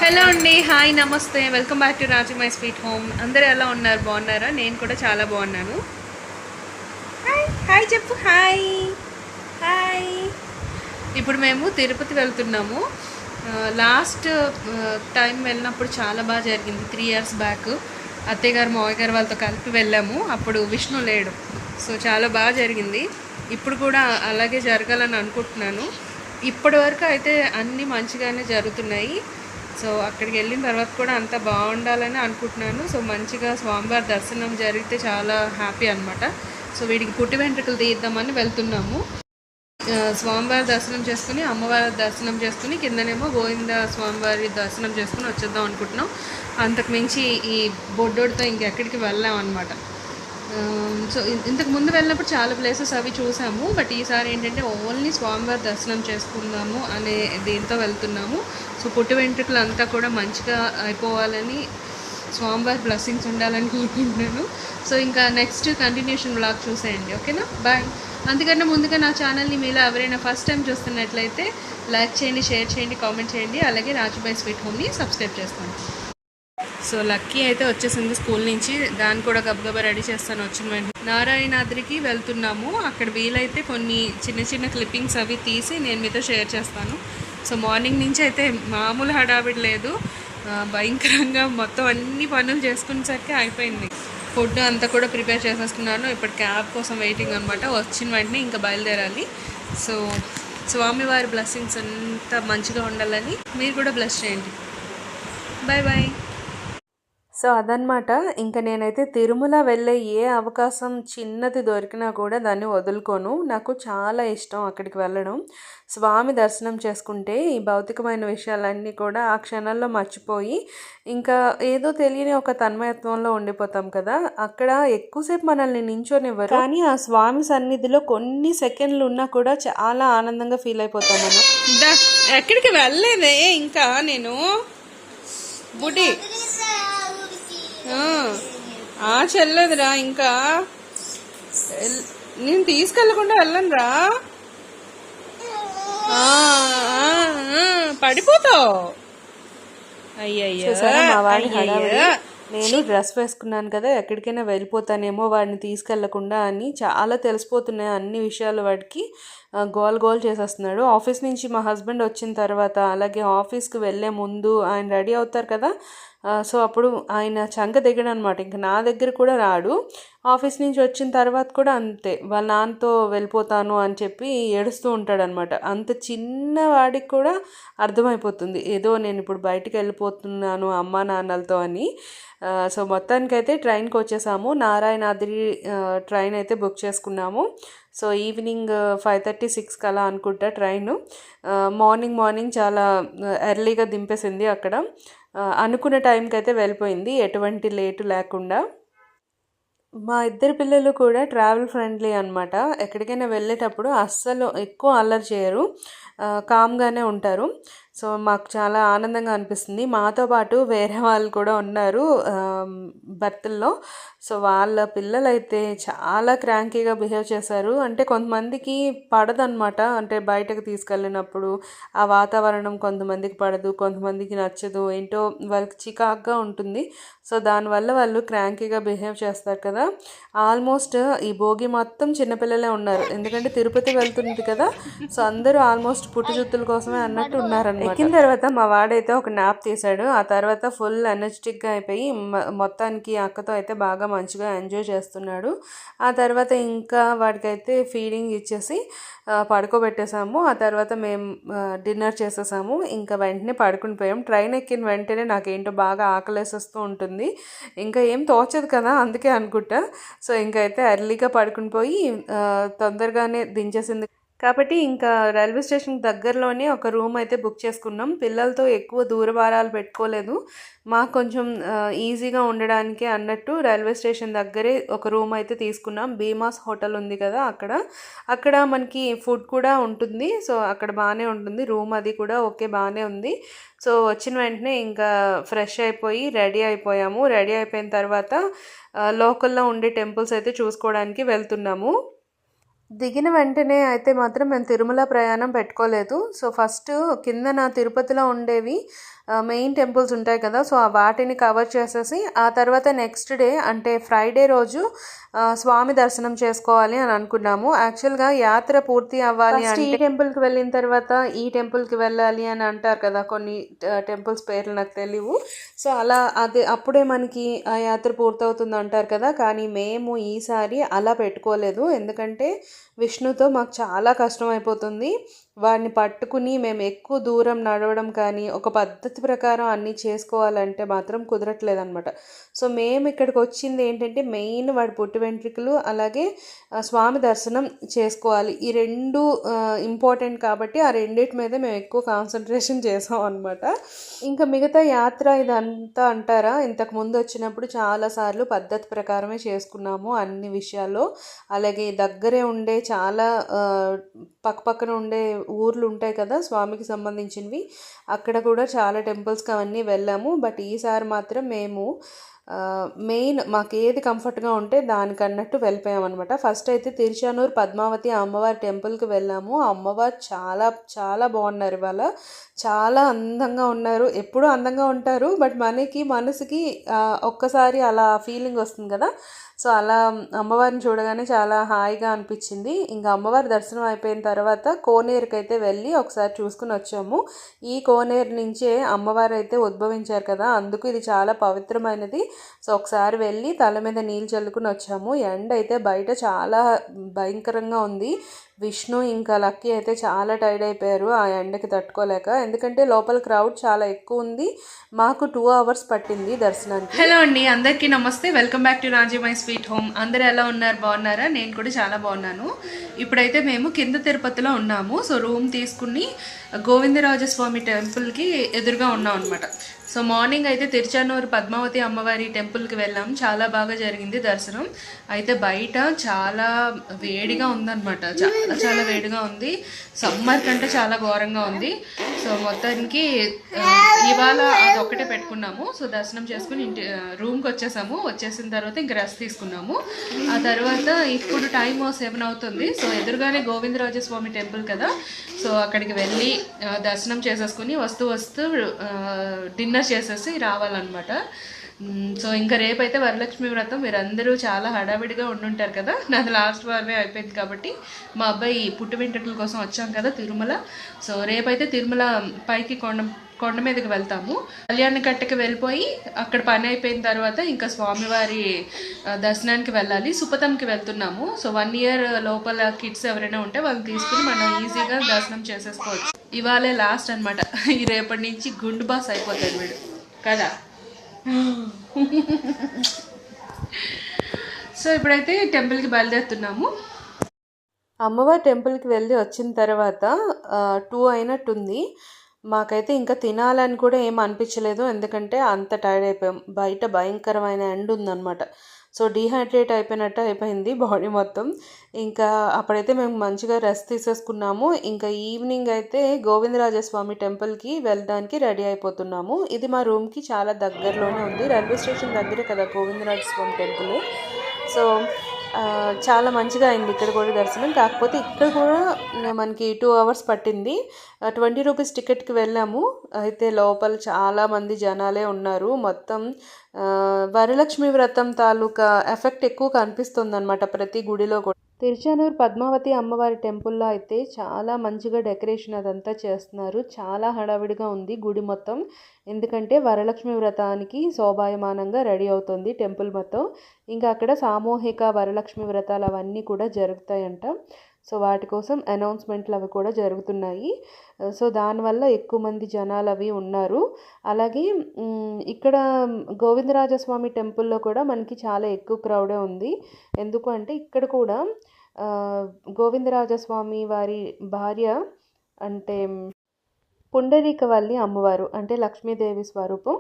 Hello అండి, hi, నమస్తే, welcome back to Raju my sweet home. అందరూ ఎలా ఉన్నారు? బాగున్నారా? నేను కూడా చాలా బాగున్నాను. హాయ్ హాయ్ చెప్పు. Hi hi. ఇప్పుడు మేము తిరుపతి వెళ్తున్నాము. లాస్ట్ టైం వెళ్ళినప్పుడు చాలా బాగా జరిగింది. 3 years బ్యాక్ అత్తయ్య గారు మావయ్య గారు వాళ్ళతో కలిపి వెళ్ళాము. అప్పుడు విష్ణు లేడు, సో చాలా బాగా జరిగింది. ఇప్పుడు కూడా అలాగే జరగాలని అనుకుంటున్నాను. ఇప్పటి వరకు అయితే అన్నీ మంచిగానే జరుగుతున్నాయి. సో అక్కడికి వెళ్ళిన తర్వాత కూడా అంత బాగుండాలని అనుకుంటున్నాను. సో మంచిగా స్వామివారి దర్శనం జరిగితే చాలా హ్యాపీ అనమాట. సో వీడికి పుట్టి వెంట్రుకలు తీద్దామని వెళ్తున్నాము. స్వామివారి దర్శనం చేసుకుని, అమ్మవారి దర్శనం చేసుకుని, కిందనేమో గోవింద స్వామివారి దర్శనం చేసుకుని వచ్చేద్దాం అనుకుంటున్నాం. అంతకు మించి ఈ బొడ్డోడితో ఇంకెక్కడికి వెళ్ళాం అనమాట. సో ఇంతకు ముందు వెళ్ళినప్పుడు చాలా ప్లేసెస్ అవి చూసాము. బట్ ఈసారి ఏంటంటే ఓన్లీ స్వామివారి దర్శనం చేసుకుందాము అనే దీంతో వెళ్తున్నాము. సో పుట్టి వెంట్రుకలు అంతా కూడా మంచిగా అయిపోవాలని, స్వామివారి బ్లెస్సింగ్స్ ఉండాలని కోరుకుంటున్నాను. సో ఇంకా నెక్స్ట్ కంటిన్యూషన్ బ్లాగ్ చూసేయండి, ఓకేనా? బాయ్. అందుకన్నా ముందుగా నా ఛానల్ని మీలో ఎవరైనా ఫస్ట్ టైం చూస్తున్నట్లయితే లైక్ చేయండి, షేర్ చేయండి, కామెంట్ చేయండి. అలాగే రాజు బై స్వీట్ హోమ్ని సబ్స్క్రైబ్ చేసుకోండి. సో లక్కీ అయితే వచ్చేసింది స్కూల్ నుంచి. దాన్ని కూడా గబగబా రెడీ చేస్తాను. వచ్చిన వెంటనే నారాయణాద్రికి వెళ్తున్నాము. అక్కడ వీలైతే కొన్ని చిన్న చిన్న క్లిప్పింగ్స్ అవి తీసి నేను మీతో షేర్ చేస్తాను. సో మార్నింగ్ నుంచి అయితే మామూలు హడావిడి లేదు, భయంకరంగా మొత్తం అన్ని పనులు చేసుకునేసరికి అయిపోయింది. ఫుడ్ అంతా కూడా ప్రిపేర్ చేసేస్తున్నాను. ఇప్పుడు క్యాబ్ కోసం వెయిటింగ్ అనమాట. వచ్చిన వెంటనే ఇంకా బయలుదేరాలి. సో స్వామివారి బ్లెస్సింగ్స్ అంతా మంచిగా ఉండాలని మీరు కూడా బ్లెస్ చేయండి. Bye bye. సో అదనమాట. ఇంకా నేనైతే తిరుమల వెళ్ళే ఏ అవకాశం చిన్నది దొరికినా కూడా దాన్ని వదులుకోను. నాకు చాలా ఇష్టం అక్కడికి వెళ్ళడం. స్వామి దర్శనం చేసుకుంటే ఈ భౌతికమైన విషయాలన్నీ కూడా ఆ క్షణాల్లో మర్చిపోయి ఇంకా ఏదో తెలియని ఒక తన్మయత్వంలో ఉండిపోతాం కదా. అక్కడ ఎక్కువసేపు మనల్ని నించోనివ్వరు, కానీ ఆ స్వామి సన్నిధిలో కొన్ని సెకండ్లు ఉన్నా కూడా చాలా ఆనందంగా ఫీల్ అయిపోతాం మనం. ఎక్కడికి వెళ్ళలేదే ఇంకా నేను బుడి చెల్లదురా, ఇంకా నేను తీసుకెళ్ళకుండా వెళ్ళను రా, పడిపోతావు. అయ్యయ్యో, నేను డ్రెస్ వేసుకున్నాను కదా, ఎక్కడికైనా వెళ్ళిపోతానేమో వాడిని తీసుకెళ్లకుండా అని చాలా తెలిసిపోతున్నాయి అన్ని విషయాలు. వాడికి గోల్ చేసేస్తున్నాడు. ఆఫీస్ నుంచి మా హస్బెండ్ వచ్చిన తర్వాత, అలాగే ఆఫీస్కి వెళ్ళే ముందు ఆయన రెడీ అవుతారు కదా, సో అప్పుడు ఆయన చంక దిగడం అనమాట. ఇంకా నా దగ్గర కూడా రాడు. ఆఫీస్ నుంచి వచ్చిన తర్వాత కూడా అంతే, వాళ్ళ నాన్నతో వెళ్ళిపోతాను అని చెప్పి ఏడుస్తూ ఉంటాడనమాట. అంత చిన్నవాడికి కూడా అర్థమైపోతుంది ఏదో నేను ఇప్పుడు బయటికి వెళ్ళిపోతున్నాను అమ్మా నాన్నలతో అని. సో మొత్తానికైతే ట్రైన్కి వచ్చేసాము. నారాయణాద్రి ట్రైన్ అయితే బుక్ చేసుకున్నాము. సో ఈవినింగ్ 5:30-6 అలా అనుకుంటా ట్రైను. మార్నింగ్ చాలా ఎర్లీగా దింపేసింది అక్కడ. అనుకున్న టైంకి అయితే వెళ్ళిపోయింది, ఎటువంటి లేటు లేకుండా. మా ఇద్దరు పిల్లలు కూడా ట్రావెల్ ఫ్రెండ్లీ అనమాట. ఎక్కడికైనా వెళ్ళేటప్పుడు అస్సలు ఎక్కువ అల్లరి చేయరు, కామ్గానే ఉంటారు. సో మాకు చాలా ఆనందంగా అనిపిస్తుంది. మాతో పాటు వేరే వాళ్ళు కూడా ఉన్నారు భర్తల్లో. సో వాళ్ళ పిల్లలైతే చాలా క్రాంకీగా బిహేవ్ చేశారు. అంటే కొంతమందికి పడదనమాట, అంటే బయటకు తీసుకెళ్ళినప్పుడు ఆ వాతావరణం కొంతమందికి పడదు, కొంతమందికి నచ్చదు, ఏంటో వాళ్ళకి చికాగ్గా ఉంటుంది. సో దానివల్ల వాళ్ళు క్రాంకీగా బిహేవ్ చేస్తారు కదా. ఆల్మోస్ట్ ఈ భోగి మొత్తం చిన్నపిల్లలే ఉన్నారు, ఎందుకంటే తిరుపతి వెళ్తుంది కదా. సో అందరూ ఆల్మోస్ట్ పుట్టుచుత్తుల కోసమే అన్నట్టు ఉన్నారనమాట. ఎక్కిన తర్వాత మా వాడైతే ఒక నాప్ తీశాడు. ఆ తర్వాత ఫుల్ ఎనర్జెటిక్గా అయిపోయి మొత్తానికి అక్కతో అయితే బాగా మంచిగా ఎంజాయ్ చేస్తున్నాడు. ఆ తర్వాత ఇంకా వాడికైతే ఫీడింగ్ ఇచ్చేసి పడుకోబెట్టేసాము. ఆ తర్వాత మేము డిన్నర్ చేసేసాము. ఇంకా వెంటనే పడుకుని పోయాం. ట్రైన్ ఎక్కిన వెంటనే నాకేంటో బాగా ఆకలేసేస్తూ ఉంటుంది, ఇంకా ఏం తోచదు కదా, అందుకే అనుకుంటా. సో ఇంకైతే ఎర్లీగా పడుకుని పోయి తొందరగానే దించేసింది కాబట్టి ఇంకా రైల్వే స్టేషన్ దగ్గరలోనే ఒక రూమ్ అయితే బుక్ చేసుకున్నాం. పిల్లలతో ఎక్కువ దూరభారాలు పెట్టుకోలేదు, మాకు కొంచెం ఈజీగా ఉండడానికి అన్నట్టు రైల్వే స్టేషన్ దగ్గరే ఒక రూమ్ అయితే తీసుకున్నాం. భీమాస్ హోటల్ ఉంది కదా, అక్కడ మనకి ఫుడ్ కూడా ఉంటుంది. సో అక్కడ బాగానే ఉంటుంది రూమ్, అది కూడా ఓకే బాగానే ఉంది. సో వచ్చిన వెంటనే ఇంకా ఫ్రెష్ అయిపోయి రెడీ అయిపోయాము. రెడీ అయిపోయిన తర్వాత లోకల్లో ఉండే టెంపుల్స్ అయితే చూసుకోవడానికి వెళ్తున్నాము. దిగిన వెంటనే అయితే మాత్రం మేము తిరుమల ప్రయాణం పెట్టుకోలేదు. సో ఫస్ట్ కింద నా తిరుపతిలో ఉండేవి మెయిన్ టెంపుల్స్ ఉంటాయి కదా, సో వాటిని కవర్ చేసేసి ఆ తర్వాత నెక్స్ట్ డే అంటే ఫ్రైడే రోజు స్వామి దర్శనం చేసుకోవాలి అని అనుకున్నాము. యాక్చువల్గా యాత్ర పూర్తి అవ్వాలి అంటే ఈ టెంపుల్కి వెళ్ళిన తర్వాత ఈ టెంపుల్కి వెళ్ళాలి అని అంటారు కదా, కొన్ని టెంపుల్స్ పేర్లు నాకు తెలియవు. సో అలా అప్పుడే మనకి ఆ యాత్ర పూర్తవుతుంది అంటారు కదా, కానీ మేము ఈసారి అలా పెట్టుకోలేదు. ఎందుకంటే విష్ణుతో మాకు చాలా కష్టం అయిపోతుంది. వాడిని పట్టుకుని మేము ఎక్కువ దూరం నడవడం కానీ ఒక పద్ధతి ప్రకారం అన్నీ చేసుకోవాలంటే మాత్రం కుదరట్లేదు అనమాట. సో మేము ఇక్కడికి వచ్చింది ఏంటంటే మెయిన్ వాడి పుట్టి వెంట్రుకలు అలాగే స్వామి దర్శనం చేసుకోవాలి. ఈ రెండు ఇంపార్టెంట్ కాబట్టి ఆ రెండింటి మీద మేము ఎక్కువ కాన్సన్ట్రేషన్ చేసాం అనమాట. ఇంకా మిగతా యాత్ర ఇదంతా అంటారా, ఇంతకు ముందు వచ్చినప్పుడు చాలాసార్లు పద్ధతి ప్రకారమే చేసుకున్నాము అన్ని విషయాల్లో. అలాగే దగ్గరే ఉండే చాలా పక్కపక్కన ఉండే ఊర్లు ఉంటాయి కదా స్వామికి సంబంధించినవి, అక్కడ కూడా చాలా టెంపుల్స్కి అవన్నీ వెళ్ళాము. బట్ ఈసారి మాత్రం మేము మెయిన్ మాకు ఏది కంఫర్ట్గా ఉంటే దానికన్నట్టు వెళ్ళిపోయామన్నమాట. ఫస్ట్ అయితే తిరుచానూరు పద్మావతి అమ్మవారి టెంపుల్కి వెళ్ళాము. అమ్మవారు చాలా చాలా బాగున్నారు, ఇవాళ చాలా అందంగా ఉన్నారు. ఎప్పుడూ అందంగా ఉంటారు, బట్ మనసుకి ఒక్కసారి అలా ఫీలింగ్ వస్తుంది కదా, సో అలా అమ్మవారిని చూడగానే చాలా హాయిగా అనిపించింది. ఇంకా అమ్మవారి దర్శనం అయిపోయిన తర్వాత కోనేరుకి అయితే వెళ్ళి ఒకసారి చూసుకుని వచ్చాము. ఈ కోనేరు నుంచే అమ్మవారు అయితే ఉద్భవించారు కదా, అందుకు ఇది చాలా పవిత్రమైనది. సో ఒకసారి వెళ్ళి తల మీద నీళ్ళు చల్లుకుని వచ్చాము. ఎండ అయితే బయట చాలా భయంకరంగా ఉంది. విష్ణు ఇంకా లక్కీ అయితే చాలా టైర్డ్ అయిపోయారు ఆ ఎండకి తట్టుకోలేక, ఎందుకంటే లోపల క్రౌడ్ చాలా ఎక్కువ ఉంది. మాకు 2 hours పట్టింది దర్శనానికి. హలో అండి, అందరికీ నమస్తే. Welcome back to Raji my sweet home. అందరూ ఎలా ఉన్నారు, బాగున్నారా? నేను కూడా చాలా బాగున్నాను. ఇప్పుడైతే మేము కింద తిరుపతిలో ఉన్నాము. సో రూమ్ తీసుకుని గోవిందరాజస్వామి టెంపుల్కి ఎదురుగా ఉన్నాం అనమాట. సో మార్నింగ్ అయితే తిరుచానూరు పద్మావతి అమ్మవారి టెంపుల్కి వెళ్ళాం. చాలా బాగా జరిగింది దర్శనం. అయితే బయట చాలా వేడిగా ఉందన్నమాట, చాలా చాలా వేడిగా ఉంది. సమ్మర్ కంటే చాలా ఘోరంగా ఉంది. సో మొత్తానికి ఇవాళ అది ఒక్కటే పెట్టుకున్నాము. సో దర్శనం చేసుకుని రూమ్కి వచ్చేసిన తర్వాత ఇంక రెస్ట్ తీసుకున్నాము. ఆ తర్వాత ఇప్పుడు టైం 7 అవుతుంది. సో ఎదురుగానే గోవిందరాజస్వామి టెంపుల్ కదా, సో అక్కడికి వెళ్ళి దర్శనం చేసేసుకుని వస్తూ డిన్నర్ చేసేసి రావాలన్నమాట. సో ఇంకా రేపైతే వరలక్ష్మి వ్రతం. మీరందరూ చాలా హడావిడిగా ఉండుంటారు కదా, నాది లాస్ట్ వారమే అయిపోయింది కాబట్టి మా అబ్బాయి పుట్టి వెంట్రుకల కోసం వచ్చాం కదా తిరుమల. సో రేపైతే తిరుమల పైకి కొండ మీదకి వెళ్తాము. కళ్యాణ కట్టకి వెళ్ళిపోయి అక్కడ పని అయిపోయిన తర్వాత ఇంకా స్వామివారి దర్శనానికి వెళ్ళాలి. సుపతంకి వెళ్తున్నాము. సో 1 year లోపల కిడ్స్ ఎవరైనా ఉంటే వాళ్ళని తీసుకుని మనం ఈజీగా దర్శనం చేసేసుకోవచ్చు. ఇవాళే లాస్ట్ అనమాట. ఈ రేపటి నుంచి గుండు బాస్ అయిపోతాడు వీడు కదా. సో ఇప్పుడైతే టెంపుల్కి బయలుదేరుతున్నాము. అమ్మవారి టెంపుల్కి వెళ్ళి వచ్చిన తర్వాత 2 అయినట్టుంది. మాకైతే ఇంకా తినాలని కూడా ఏం అనిపించలేదు, ఎందుకంటే అంత టైర్డ్ అయిపోయాం. బయట భయంకరమైన ఎండ ఉందన్నమాట. సో డీహైడ్రేట్ అయిపోయినట్టు అయిపోయింది బాడీ మొత్తం. ఇంకా అప్పుడైతే మేము మంచిగా రెస్ట్ తీసేసుకున్నాము. ఇంకా ఈవినింగ్ అయితే గోవిందరాజస్వామి టెంపుల్కి వెళ్ళడానికి రెడీ అయిపోతున్నాము. ఇది మా రూమ్కి చాలా దగ్గరలోనే ఉంది, రైల్వే స్టేషన్ దగ్గరే కదా గోవిందరాజస్వామి టెంపుల్. సో చాలా మంచిగా అయింది ఇక్కడ కూడా దర్శనం. కాకపోతే ఇక్కడ కూడా మనకి 2 hours పట్టింది. 20 rupees టికెట్కి వెళ్ళాము. అయితే లోపల చాలామంది జనాలే ఉన్నారు. మొత్తం వరలక్ష్మి వ్రతం తాలూకా ఎఫెక్ట్ ఎక్కువ కనిపిస్తుంది అనమాట ప్రతి గుడిలో కూడా. తిరుచానూరు పద్మావతి అమ్మవారి టెంపుల్లో అయితే చాలా మంచిగా డెకరేషన్ అదంతా చేస్తున్నారు. చాలా హడావిడిగా ఉంది గుడి మొత్తం, ఎందుకంటే వరలక్ష్మి వ్రతానికి శోభాయమానంగా రెడీ అవుతుంది టెంపుల్ మొత్తం. ఇంకా అక్కడ సామూహిక వరలక్ష్మి వ్రతాలు అవన్నీ కూడా జరుగుతాయంట. సో వాటి కోసం అనౌన్స్మెంట్లు అవి కూడా జరుగుతున్నాయి. సో దానివల్ల ఎక్కువ మంది జనాలు అవి ఉన్నారు. అలాగే ఇక్కడ గోవిందరాజస్వామి టెంపుల్లో కూడా మనకి చాలా ఎక్కువ క్రౌడే ఉంది. ఎందుకు అంటే ఇక్కడ కూడా గోవిందరాజస్వామి వారి భార్య అంటే పుండరీకవల్లి అమ్మవారు అంటే లక్ష్మీదేవి స్వరూపం.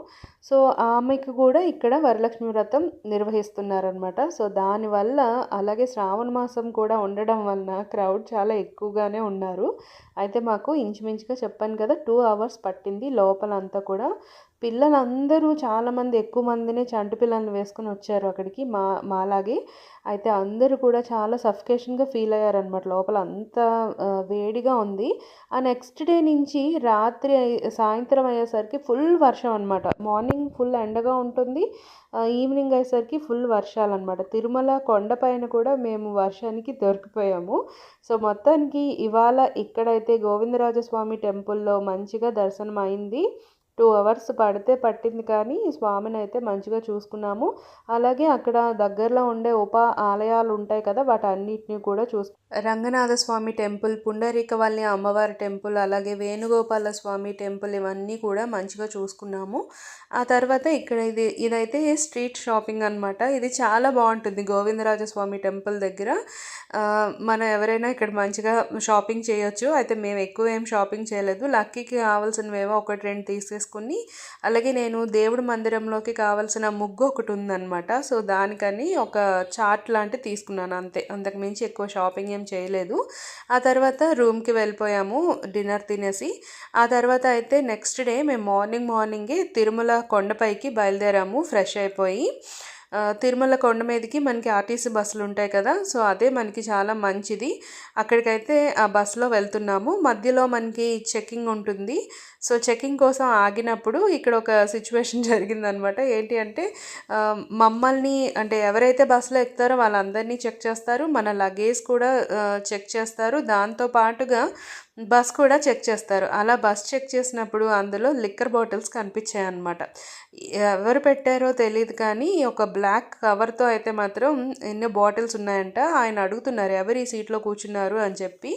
సో ఆమెకు కూడా ఇక్కడ వరలక్ష్మి వ్రతం నిర్వహిస్తున్నారనమాట. సో దానివల్ల అలాగే శ్రావణ మాసం కూడా ఉండడం వలన క్రౌడ్ చాలా ఎక్కువగానే ఉన్నారు. అయితే మాకు ఇంచుమించుగా చెప్పాను కదా 2 అవర్స్ పట్టింది లోపలంతా కూడా. పిల్లలందరూ చాలామంది ఎక్కువ మందినే చంటి పిల్లల్ని వేసుకొని వచ్చారు అక్కడికి మాలాగే. అయితే అందరూ కూడా చాలా సఫికేషన్‌గా ఫీల్ అయ్యారనమాట. లోపల అంత వేడిగా ఉంది. ఆ నెక్స్ట్ డే నుంచి సాయంత్రం అయ్యేసరికి ఫుల్ వర్షం అనమాట. మార్నింగ్ ఫుల్ ఎండగా ఉంటుంది. ఈవినింగ్ అయ్యేసరికి ఫుల్ వర్షాలనమాట. తిరుమల కొండపైన కూడా మేము వర్షానికి దొరికిపోయాము. సో, మొత్తానికి ఇవాళ ఇక్కడైతే గోవిందరాజస్వామి టెంపుల్‌లో మంచిగా దర్శనం అయింది. 2 అవర్స్ పట్టింది కానీ స్వామిని అయితే మంచిగా చూసుకున్నాము. అలాగే అక్కడ దగ్గరలో ఉండే ఆలయాలు ఉంటాయి కదా, వాటన్నిటిని కూడా రంగనాథ స్వామి టెంపుల్, పుండరీకవల్లి అమ్మవారి టెంపుల్, అలాగే వేణుగోపాల స్వామి టెంపుల్ ఇవన్నీ కూడా మంచిగా చూసుకున్నాము. ఆ తర్వాత ఇక్కడ ఇదైతే స్ట్రీట్ షాపింగ్ అనమాట. ఇది చాలా బాగుంటుంది గోవిందరాజస్వామి టెంపుల్ దగ్గర. మనం ఎవరైనా ఇక్కడ మంచిగా షాపింగ్ చేయొచ్చు. అయితే మేము ఎక్కువ ఏం షాపింగ్ చేయలేదు. లక్కీకి కావాల్సినవేవో 1-2 తీసేసుకుని, అలాగే నేను దేవుడి మందిరంలోకి కావాల్సిన ముగ్గు ఒకటి ఉందన్నమాట. సో దానికని ఒక చార్ట్ లాంటి తీసుకున్నాను అంతే. అంతకు మించి ఎక్కువ షాపింగ్ ఏం చేయలేదు. ఆ తర్వాత రూమ్కి వెళ్ళిపోయాము డిన్నర్ తినేసి. ఆ తర్వాత అయితే నెక్స్ట్ డే మేము మార్నింగే తిరుమల కొండపైకి బయలుదేరాము ఫ్రెష్ అయిపోయి. తిరుమల కొండ మీదకి మనకి ఆర్టీసీ బస్సులు ఉంటాయి కదా, సో అదే మనకి చాలా మంచిది. అక్కడికైతే ఆ బస్సులో వెళ్తున్నాము. మధ్యలో మనకి చెక్కింగ్ ఉంటుంది. సో చెక్కింగ్ కోసం ఆగినప్పుడు ఇక్కడ ఒక సిచ్యువేషన్ జరిగిందనమాట. ఏంటి అంటే మమ్మల్ని అంటే ఎవరైతే బస్సులో ఎక్కుతారో వాళ్ళందరినీ చెక్ చేస్తారు, మన లగేజ్ కూడా చెక్ చేస్తారు, దాంతో పాటుగా బస్ కూడా చెక్ చేస్తారు. అలా బస్ చెక్ చేసినప్పుడు అందులో లిక్కర్ బాటిల్స్ కనిపించాయి అన్నమాట. ఎవరు పెట్టారో తెలియదు కానీ ఒక బ్లాక్ కవర్తో అయితే మాత్రం ఎన్నో బాటిల్స్ ఉన్నాయంట. ఆయన అడుగుతున్నారు ఎవరు ఈ సీట్లో కూర్చున్నారు అని చెప్పి.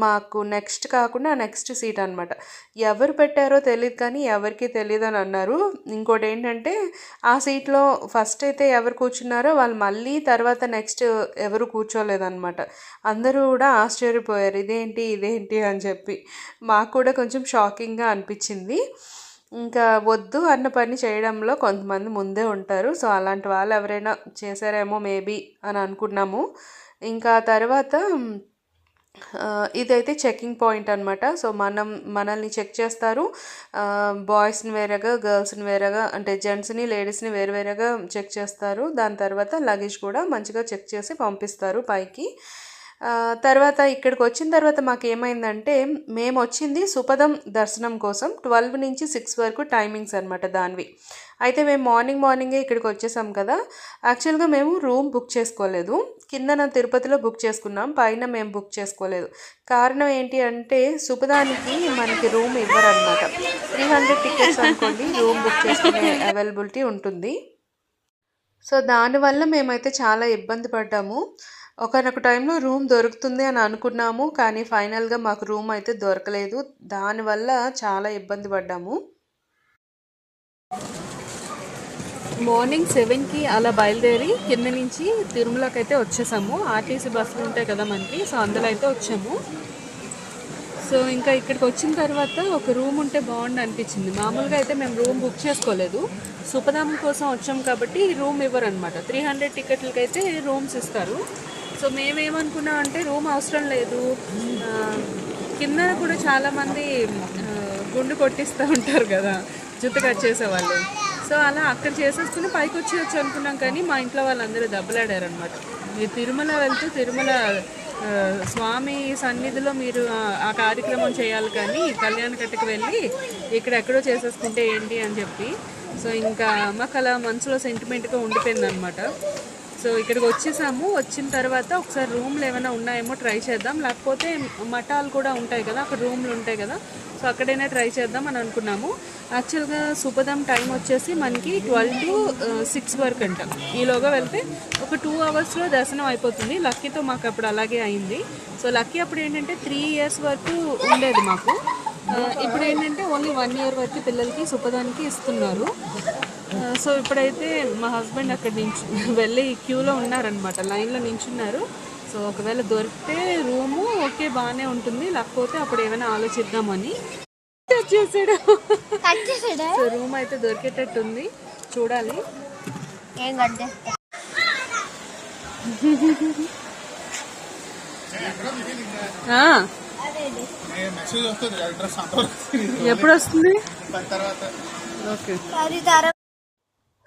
మాకు నెక్స్ట్ కాకుండా నెక్స్ట్ సీట్ అనమాట. ఎవరు పెట్టారో తెలియదు కానీ ఎవరికి తెలియదు అని అన్నారు. ఇంకోటి ఏంటంటే ఆ సీట్లో ఫస్ట్ అయితే ఎవరు కూర్చున్నారో వాళ్ళు మళ్ళీ తర్వాత నెక్స్ట్ ఎవరు కూర్చోలేదన్నమాట. అందరూ కూడా ఆశ్చర్యపోయారు, ఇదేంటి అని చెప్పి. మాకు కూడా కొంచెం షాకింగ్గా అనిపించింది. ఇంకా వద్దు అన్న పని చేయడంలో కొంతమంది ముందే ఉంటారు. సో అలాంటి వాళ్ళు ఎవరైనా చేశారేమో మేబీ అని అనుకున్నాము. ఇంకా తర్వాత ఇదైతే చెకింగ్ పాయింట్ అనమాట. సో మనల్ని చెక్ చేస్తారు. బాయ్స్ని వేరేగా, గర్ల్స్ని వేరేగా, అంటే జెంట్స్ని లేడీస్ని వేరువేరేగా చెక్ చేస్తారు. దాని తర్వాత లగేజ్ కూడా మంచిగా చెక్ చేసి పంపిస్తారు పైకి. తర్వాత ఇక్కడికి వచ్చిన తర్వాత మాకు ఏమైందంటే, మేము వచ్చింది సుపదం దర్శనం కోసం. 12 నుంచి 6 వరకు టైమింగ్స్ అనమాట దానివి. అయితే మేము మార్నింగే ఇక్కడికి వచ్చేసాం కదా. యాక్చువల్గా మేము రూమ్ బుక్ చేసుకోలేదు. కిందన తిరుపతిలో బుక్ చేసుకున్నాం, పైన మేము బుక్ చేసుకోలేదు. కారణం ఏంటి అంటే సుపదానికి మనకి రూమ్ ఇవ్వరనమాట. 300 టికెట్స్ అనుకోండి రూమ్ బుక్ చేసుకునే అవైలబిలిటీ ఉంటుంది. సో దానివల్ల మేమైతే చాలా ఇబ్బంది పడ్డాము. ఒకనొక టైంలో రూమ్ దొరుకుతుంది అని అనుకున్నాము, కానీ ఫైనల్గా మాకు రూమ్ అయితే దొరకలేదు. దానివల్ల చాలా ఇబ్బంది పడ్డాము. మార్నింగ్ 7కి అలా బయలుదేరి కింద నుంచి తిరుమలకి అయితే వచ్చేసాము. ఆర్టీసీ బస్సులు ఉంటాయి కదా మనకి, సో అందులో అయితే వచ్చాము. సో ఇంకా ఇక్కడికి వచ్చిన తర్వాత ఒక రూమ్ ఉంటే బాగుండు అనిపించింది. మామూలుగా అయితే మేము రూమ్ బుక్ చేసుకోలేదు, సుపదం కోసం వచ్చాం కాబట్టి రూమ్ ఇవ్వరు అనమాట. 300 టికెట్లకి అయితే రూమ్స్ ఇస్తారు. సో మేమేమనుకున్నాం అంటే రూమ్ అవసరం లేదు, కింద కూడా చాలామంది గుండు కొట్టిస్తూ ఉంటారు కదా జుట్టు కట్ చేసేవాళ్ళు. సో అలా అక్కడ చేసేసుకుని పైకి వచ్చి అనుకున్నాం. కానీ మా ఇంట్లో వాళ్ళందరూ దెబ్బలాడారనమాట. మీరు తిరుమల వెళ్తూ తిరుమల స్వామి సన్నిధిలో మీరు ఆ కార్యక్రమం చేయాలి, కానీ కళ్యాణకట్టకు వెళ్ళి ఇక్కడెక్కడో చేసేసుకుంటే ఏంటి అని చెప్పి. సో ఇంకా మాకు అలా మనసులో సెంటిమెంట్గా ఉండిపోయిందనమాట. సో ఇక్కడికి వచ్చేసాము. వచ్చిన తర్వాత ఒకసారి రూమ్లు ఏమైనా ఉన్నాయేమో ట్రై చేద్దాం, లేకపోతే మఠాలు కూడా ఉంటాయి కదా, అక్కడ రూమ్లు ఉంటాయి కదా, సో అక్కడైనా ట్రై చేద్దాం అని అనుకున్నాము. యాక్చువల్గా సుపదం టైం వచ్చేసి మనకి 12 to 6 వరకు అంట. ఈలోగా వెళ్తే ఒక 2 అవర్స్లో దర్శనం అయిపోతుంది. లక్కీతో మాకు అప్పుడు అలాగే అయింది. సో లక్కీ అప్పుడు ఏంటంటే 3 years వరకు ఉండేది మాకు. ఇప్పుడు ఏంటంటే ఓన్లీ 1 year వరకు పిల్లలకి సుపదానికి ఇస్తున్నారు. సో ఇప్పుడైతే మా హస్బెండ్ అక్కడి నుంచి వెళ్ళి క్యూలో ఉన్నారనమాట, లైన్లో నించున్నారు. సో ఒకవేళ దొరికితే రూము ఓకే బాగానే ఉంటుంది, లేకపోతే అప్పుడు ఏమైనా ఆలోచిద్దామని చేసాడు. సో రూమ్ అయితే దొరికేటట్టుంది, చూడాలి. మెసేజ్ వస్తుంది అడ్రస్ ఎప్పుడు వస్తుంది? తర్వాత. ఓకే.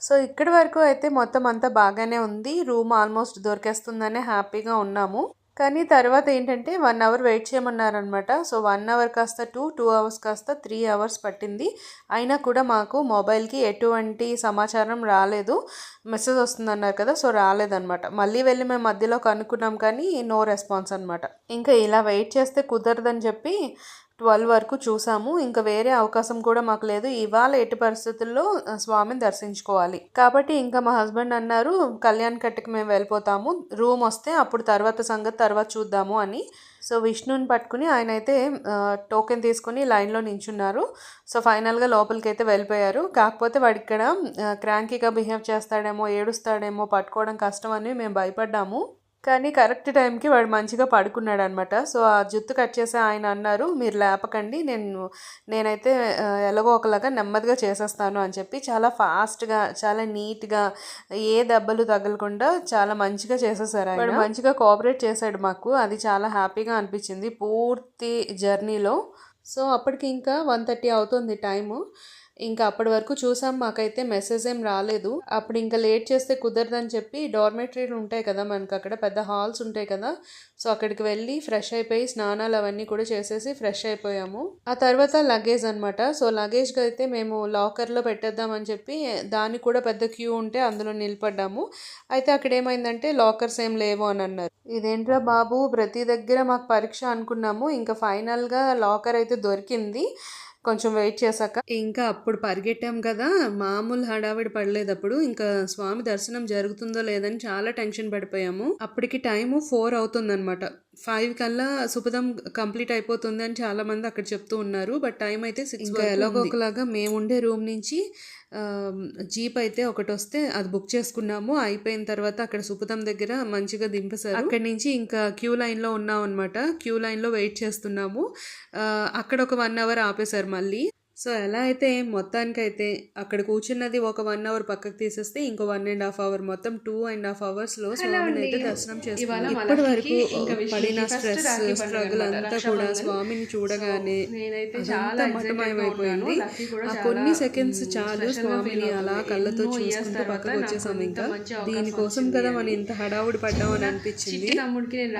సో ఇక్కడి వరకు అయితే మొత్తం అంతా బాగానే ఉంది. రూమ్ ఆల్మోస్ట్ దొరికేస్తుందనే హ్యాపీగా ఉన్నాము. కానీ తర్వాత ఏంటంటే 1 అవర్ వెయిట్ చేయమన్నారనమాట. సో 1 అవర్ కాస్త 2 అవర్స్ కాస్త 3 అవర్స్ పట్టింది. అయినా కూడా మాకు మొబైల్కి ఎటువంటి సమాచారం రాలేదు. మెసేజ్ వస్తుందన్నారు కదా, సో రాలేదనమాట. మళ్ళీ వెళ్ళి మేము మధ్యలో కనుక్కున్నాం కానీ నో రెస్పాన్స్ అనమాట. ఇంకా ఇలా వెయిట్ చేస్తే కుదరదని చెప్పి 12 వరకు చూసాము. ఇంకా వేరే అవకాశం కూడా మాకు లేదు. ఇవాళ ఎట్టి పరిస్థితుల్లో స్వామిని దర్శించుకోవాలి కాబట్టి ఇంకా మా హస్బెండ్ అన్నారు, కళ్యాణ్ కట్టుకు మేము వెళ్ళిపోతాము, రూమ్ వస్తే అప్పుడు తర్వాత సంగతి తర్వాత చూద్దాము అని. సో విష్ణుని పట్టుకుని ఆయన అయితే టోకెన్ తీసుకుని లైన్లో నించున్నారు. సో ఫైనల్గా లోపలికి అయితే వెళ్ళిపోయారు. కాకపోతే వాడు ఇక్కడ క్రాంకీగా బిహేవ్ చేస్తాడేమో, ఏడుస్తాడేమో, పట్టుకోవడం కష్టం అని మేము భయపడ్డాము. కానీ కరెక్ట్ టైంకి వాడు మంచిగా పడుకున్నాడు అనమాట. సో ఆ జుత్తు కట్ చేసి ఆయన అన్నారు, మీరు లేపకండి, నేనైతే ఎలాగో ఒకలాగా నెమ్మదిగా చేసేస్తాను అని చెప్పి చాలా ఫాస్ట్గా, చాలా నీట్గా, ఏ దెబ్బలు తగలకుండా చాలా మంచిగా చేసేసారు. వాడు మంచిగా కోఆపరేట్ చేశాడు మాకు. అది చాలా హ్యాపీగా అనిపించింది పూర్తి జర్నీలో. సో అప్పటికి ఇంకా 1:30 అవుతుంది టైము. ఇంకా అప్పటి వరకు చూసాం, మాకైతే మెసేజ్ ఏం రాలేదు. అప్పుడు ఇంకా లేట్ చేస్తే కుదరదని చెప్పి డార్మెటరీలు ఉంటాయి కదా మనకు, అక్కడ పెద్ద హాల్స్ ఉంటాయి కదా, సో అక్కడికి వెళ్ళి ఫ్రెష్ అయిపోయి స్నానాలు అవన్నీ కూడా చేసేసి ఫ్రెష్ అయిపోయాము. ఆ తర్వాత లగేజ్ అనమాట. సో లగేజ్కి అయితే మేము లాకర్లో పెట్టేద్దామని చెప్పి దానికి కూడా పెద్ద క్యూ ఉంటే అందులో నిలబడ్డాము. అయితే అక్కడ ఏమైందంటే లాకర్స్ ఏం లేవు అని అన్నారు. ఇదేంట్రా బాబు, ప్రతి దగ్గర మాకు పరీక్ష అనుకున్నాము. ఇంకా ఫైనల్గా లాకర్ అయితే దొరికింది. కొంచెం వెయిట్ చేశాక ఇంకా అప్పుడు పరిగెట్టాం కదా, మామూలు హడావిడి పడలేదు. అప్పుడు ఇంకా స్వామి దర్శనం జరుగుతుందో లేదని చాలా టెన్షన్ పడిపోయాము. అప్పటికి టైము 4 అవుతుందన్నమాట. 5 కల్లా సుపదం కంప్లీట్ అయిపోతుంది అని చాలా మంది అక్కడ చెప్తూ ఉన్నారు. బట్ టైం అయితే 6. ఇంకా ఎలాగోకలాగా మేము ఉండే రూమ్ నుంచి జీప్ అయితే ఒకటి వస్తే అది బుక్ చేసుకున్నాము. అయిపోయిన తర్వాత అక్కడ సుపదం దగ్గర మంచిగా దింపేశారు. అక్కడి నుంచి ఇంకా క్యూ లైన్లో ఉన్నాం అనమాట. క్యూ లైన్లో వెయిట్ చేస్తున్నాము. అక్కడ ఒక 1 అవర్ ఆపేశారు మళ్ళీ. సో ఎలా అయితే మొత్తానికైతే అక్కడ కూర్చున్నది ఒక 1 అవర్ పక్కకు తీసేస్తే ఇంకో 1.5 అవర్, మొత్తం 2.5 అవర్స్లో స్వామిని అయితే దర్శనం చేసుకున్నాం. ఇప్పటి వరకు పడిన స్ట్రెస్, స్ట్రగుల్ అంతా కూడా స్వామిని చూడగానే చాలా మటమయమైపోయింది. ఆ కొన్ని సెకండ్స్ చాలు స్వామిని అలా కళ్ళతో చూసుకుంటూ పక్కకు వచ్చేసాం. ఇంకా దీనికోసం కదా మనం ఇంత హడావుడి పడ్డాం అని అనిపించింది.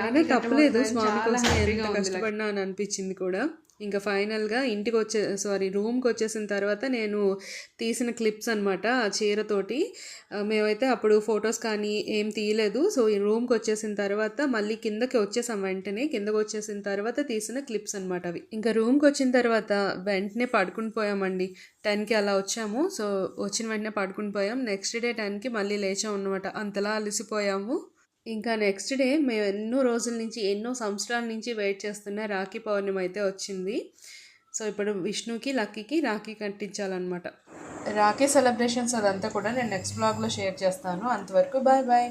అయినా తప్పలేదు, స్వామి కోసం ఎంత కష్టపడినా అని అనిపించింది కూడా. ఇంకా ఫైనల్గా రూమ్కి వచ్చేసిన తర్వాత నేను తీసిన క్లిప్స్ అనమాట ఆ చీరతోటి. మేమైతే అప్పుడు ఫొటోస్ కానీ ఏం తీయలేదు. సో ఈ రూమ్కి వచ్చేసిన తర్వాత మళ్ళీ కిందకి వచ్చేసాం. వెంటనే కిందకి వచ్చేసిన తర్వాత తీసిన క్లిప్స్ అనమాట అవి. ఇంకా రూమ్కి వచ్చిన తర్వాత వెంటనే పడుకుని పోయామండి. 10కి అలా వచ్చాము. సో వచ్చిన వెంటనే పడుకుని పోయాం. నెక్స్ట్ డే 10కి మళ్ళీ లేచాం అనమాట. అంతలా అలసిపోయాము. ఇంకా నెక్స్ట్ డే మేము ఎన్నో రోజుల నుంచి, ఎన్నో సంవత్సరాల నుంచి వెయిట్ చేస్తున్న రాఖీ పౌర్ణమి అయితే వచ్చింది. సో ఇప్పుడు విష్ణుకి, లక్కీకి రాఖీ కట్టించాలన్నమాట. రాఖీ సెలబ్రేషన్స్ అదంతా కూడా నేను నెక్స్ట్ బ్లాగ్లో షేర్ చేస్తాను. అంతవరకు బాయ్ బాయ్.